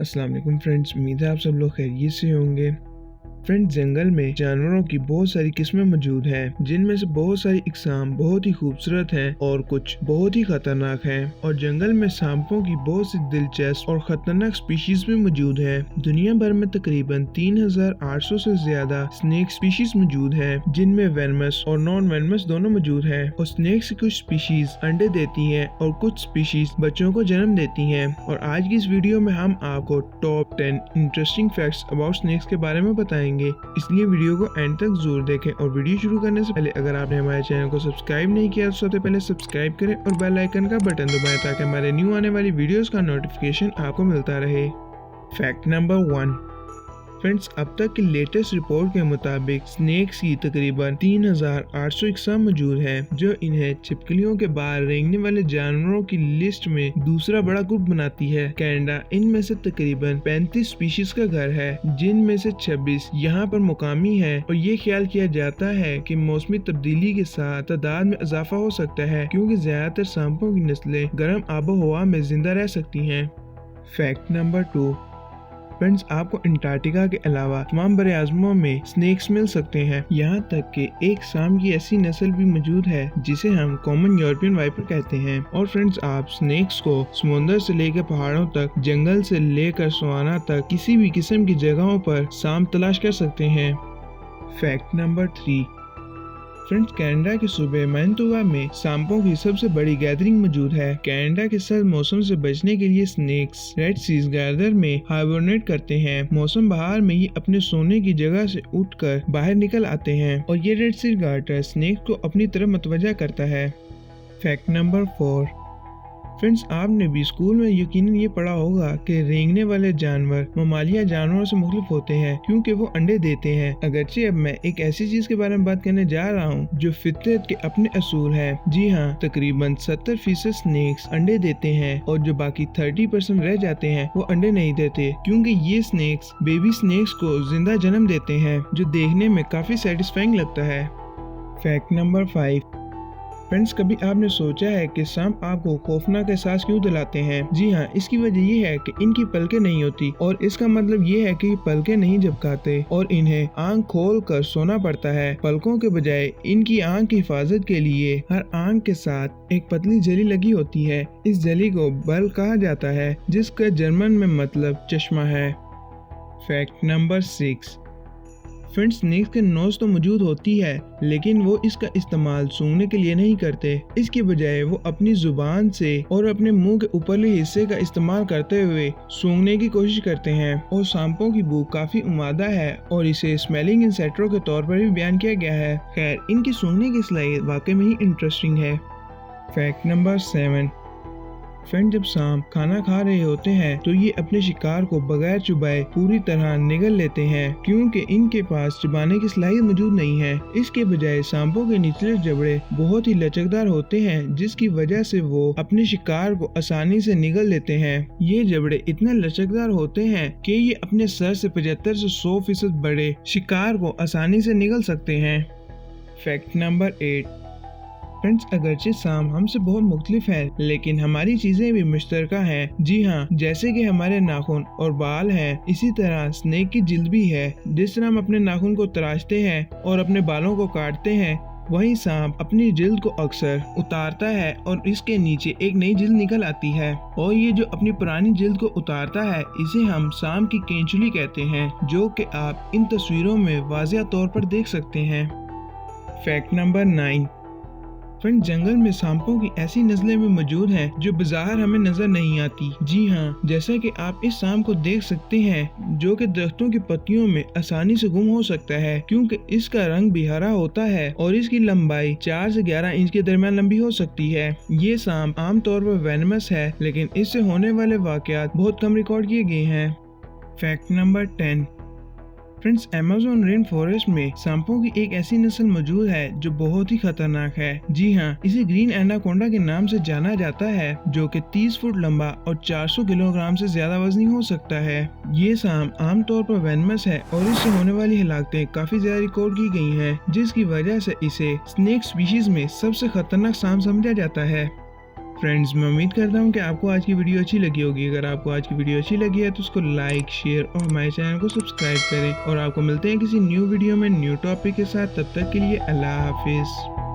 अस्सलाम वालेकुम फ्रेंड्स, उम्मीद है आप सब लोग खैरियत से होंगे। फ्रेंड्स, जंगल में जानवरों की बहुत सारी किस्में मौजूद हैं, जिनमें से बहुत सारी इकसाम बहुत ही खूबसूरत हैं और कुछ बहुत ही खतरनाक हैं। और जंगल में सांपों की बहुत सी दिलचस्प और खतरनाक स्पीशीज भी मौजूद हैं। दुनिया भर में तकरीबन 3800 से ज्यादा स्नेक स्पीशीज मौजूद हैं, जिनमें वेनमस और नॉन वेनमस दोनों मौजूद हैं। और स्नेक्स की कुछ स्पीशीज अंडे देती हैं और कुछ स्पीशीज बच्चों को जन्म देती हैं। और आज की इस वीडियो में हम आपको top 10 interesting facts about snakes के बारे में बताएंगे, इसलिए वीडियो को एंड तक जरूर देखें। और वीडियो शुरू करने से पहले अगर आपने हमारे चैनल को सब्सक्राइब नहीं किया तो सबसे पहले सब्सक्राइब करें और बेल आइकन का बटन दबाएं ताकि हमारे न्यू आने वाली वीडियोस का नोटिफिकेशन आपको मिलता रहे। Fact number 1। फ्रेंड्स, अब तक की लेटेस्ट रिपोर्ट के मुताबिक स्नेक्स की तकरीबन 3800 इकसाम मौजूद है, जो इन्हें छिपकलियों के बाहर रेंगने वाले जानवरों की लिस्ट में दूसरा बड़ा ग्रुप बनाती है। कनाडा इनमें से तकरीबन 35 स्पीशीज का घर है, जिनमें से 26 यहाँ पर मुकामी है। और ये ख्याल किया जाता है कि मौसमी तब्दीली के साथ तादाद में इजाफा हो सकता है, क्योंकि ज्यादातर सांपों की नस्लें गर्म आबो हवा में जिंदा रह सकती हैं। Fact number 2। फ्रेंड्स, आपको अंटार्कटिका के अलावा तमाम बड़े आज़मों में स्नेक्स मिल सकते हैं। यहाँ तक कि एक सांप की ऐसी नस्ल भी मौजूद है जिसे हम कॉमन यूरोपियन वाइपर कहते हैं। और फ्रेंड्स, आप स्नेक्स को समुद्र से लेकर पहाड़ों तक, जंगल से लेकर सवाना तक किसी भी किस्म की जगहों पर सांप तलाश कर सकते हैं। Fact number 3। फ्रेंड्स, कनाडा के सूबे मैनटोबा में सांपों की सबसे बड़ी गैदरिंग मौजूद है। कनाडा के सर्द मौसम से बचने के लिए स्नेक्स रेड सीज गैदर में हाइबरनेट करते हैं। मौसम बहार में ये अपने सोने की जगह से उठकर बाहर निकल आते हैं और ये रेड सीज गार्टर स्नेक्स को अपनी तरफ मतवजा करता है। Fact number 4। फ्रेंड्स, आपने भी स्कूल में यकीनन ये पढ़ा होगा कि रेंगने वाले जानवर ममालिया जानवरों से मुख्तलिफ होते हैं, क्योंकि वो अंडे देते हैं। अगरचे अब मैं एक ऐसी चीज के बारे में बात करने जा रहा हूँ जो फितरत के अपने असूल हैं। जी हाँ, तकरीबन 70% स्नेक्स अंडे देते हैं और जो बाकी 30% रह जाते हैं वो अंडे नहीं देते, क्योंकि ये स्नेक्स बेबी स्नेक्स को जिंदा जन्म देते हैं, जो देखने में काफी सेटिस्फाइंग लगता है। Fact number 5। फ्रेंड्स, कभी आपने सोचा है कि सांप आपको खौफनाक एहसास क्यों दिलाते हैं? जी हाँ, इसकी वजह ये है कि इनकी पलकें नहीं होती, और इसका मतलब ये है कि पलकें नहीं झपकाते और इन्हें आंख खोल कर सोना पड़ता है। पलकों के बजाय इनकी आंख की हिफाजत के लिए हर आंख के साथ एक पतली जली लगी होती है। इस जली को बल कहा जाता है, जिसका जर्मन में मतलब चश्मा है। Fact number 6। फ्रेंड्स, स्नेक्स के नोज तो मौजूद होती है, लेकिन वो इसका इस्तेमाल सूंघने के लिए नहीं करते। इसके बजाय वो अपनी जुबान से और अपने मुंह के ऊपरले हिस्से का इस्तेमाल करते हुए सूंघने की कोशिश करते हैं। और सांपों की भूख काफी उमादा है और इसे स्मेलिंग इंसेक्टों के तौर पर भी बयान किया गया है। खैर, इनकी सूंघने की सलाहियत वाकई में ही इंटरेस्टिंग है। Fact number 7। फ्रेंड, जब सांप खाना खा रहे होते हैं तो ये अपने शिकार को बगैर चुबाए पूरी तरह निगल लेते हैं, क्योंकि इनके पास चबाने की सलाहियत मौजूद नहीं है। इसके बजाय सांपों के निचले जबड़े बहुत ही लचकदार होते हैं, जिसकी वजह से वो अपने शिकार को आसानी से निगल लेते हैं। ये जबड़े इतने लचकदार होते हैं कि ये अपने सर से 75 से 100% बड़े शिकार को आसानी से निगल सकते हैं। Fact number 8। फ्रेंड्स, अगरचे सांप हमसे बहुत मुख्तलिफ हैं, लेकिन हमारी चीजें भी मुश्तरका हैं। जी हाँ, जैसे कि हमारे नाखून और बाल हैं, इसी तरह स्नेक की जिल्द भी है। जिस तरह हम अपने नाखून को तराशते हैं और अपने बालों को काटते हैं, वही सांप अपनी जिल्द को अक्सर उतारता है और इसके नीचे एक नई जिल्द निकल आती है। और ये जो अपनी पुरानी जिल्द को उतारता है, इसे हम सांप की केंचुली कहते हैं, जो कि आप इन तस्वीरों में वाज़िह तौर पर देख सकते हैं। Fact number 9। फ्रेंड, जंगल में सांपों की ऐसी नस्लें भी मौजूद हैं जो बाजार हमें नजर नहीं आती। जी हाँ, जैसा कि आप इस सांप को देख सकते हैं, जो कि दरख्तों की पत्तियों में आसानी से गुम हो सकता है, क्योंकि इसका रंग भी हरा होता है और इसकी लंबाई 4 से 11 इंच के दरमियान लंबी हो सकती है। ये सांप आमतौर पर वेनमस है, लेकिन इससे होने वाले वाकयात बहुत कम रिकॉर्ड किए गए हैं। Fact number 10। Friends, Amazon rain forest में सांपों की एक ऐसी नस्ल मौजूद है जो बहुत ही खतरनाक है। जी हाँ, इसे ग्रीन एनाकोंडा के नाम से जाना जाता है, जो कि 30 फुट लंबा और 400 किलोग्राम से ज्यादा वजनी हो सकता है। ये सांप आमतौर पर वेनमस है और इससे होने वाली हिलाकतें काफी ज्यादा रिकॉर्ड की गई हैं, जिसकी वजह से इसे स्नेक स्पीशीज में सबसे खतरनाक सांप समझा जाता है। फ्रेंड्स, मैं उम्मीद करता हूँ कि आपको आज की वीडियो अच्छी लगी होगी। अगर आपको आज की वीडियो अच्छी लगी है तो उसको लाइक, शेयर और हमारे चैनल को सब्सक्राइब करें। और आपको मिलते हैं किसी न्यू वीडियो में न्यू टॉपिक के साथ। तब तक के लिए अल्लाह हाफिज।